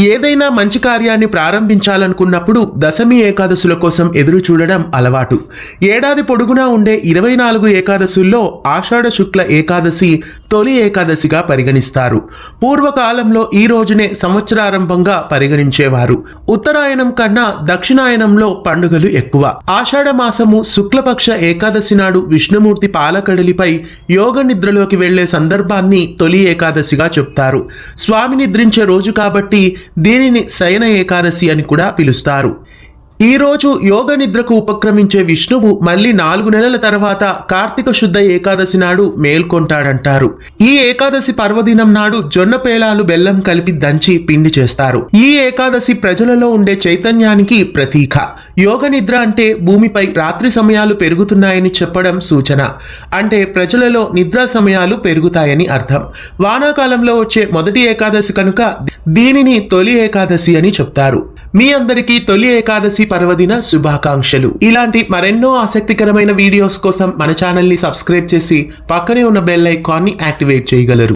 ఏదైనా మంచి కార్యాన్ని ప్రారంభించాలనుకున్నప్పుడు దశమి ఏకాదశుల కోసం ఎదురు చూడడం అలవాటు. ఏడాది పొడుగునా ఉండే 24 ఏకాదశుల్లో ఆషాఢ శుక్ల ఏకాదశి తొలి ఏకాదశిగా పరిగణిస్తారు. పూర్వకాలంలో ఈ రోజునే సంవత్సరారంభంగా పరిగణించేవారు. ఉత్తరాయణం కన్నా దక్షిణాయనంలో పండుగలు ఎక్కువ. ఆషాఢ మాసము శుక్లపక్ష ఏకాదశి నాడు విష్ణుమూర్తి పాలకడలిపై యోగ నిద్రలోకి వెళ్లే సందర్భాన్ని తొలి ఏకాదశిగా చెప్తారు. స్వామి నిద్రించే రోజు కాబట్టి దీనిని శయన ఏకాదశి అని కూడా పిలుస్తారు. ఈ రోజు యోగ నిద్రకు ఉపక్రమించే విష్ణువు మళ్ళీ 4 నెలల తర్వాత కార్తీక శుద్ధ ఏకాదశి నాడు మేల్కొంటాడంటారు. ఈ ఏకాదశి పర్వదినం నాడు జొన్న పేలాలు బెల్లం కలిపి దంచి పిండి చేస్తారు. ఈ ఏకాదశి ప్రజలలో ఉండే చైతన్యానికి ప్రతీక. యోగ నిద్ర అంటే భూమిపై రాత్రి సమయాలు పెరుగుతున్నాయని చెప్పడం సూచన. అంటే ప్రజలలో నిద్రా సమయాలు పెరుగుతాయని అర్థం. వానాకాలంలో వచ్చే మొదటి ఏకాదశి కనుక దీనిని తొలి ఏకాదశి అని చెప్తారు. మీ అందరికీ తొలి ఏకాదశి పర్వదిన శుభాకాంక్షలు. ఇలాంటి మరెన్నో ఆసక్తికరమైన వీడియోస్ కోసం మన ఛానల్ని సబ్స్క్రైబ్ చేసి పక్కనే ఉన్న బెల్ ఐకాన్ని యాక్టివేట్ చేయగలరు.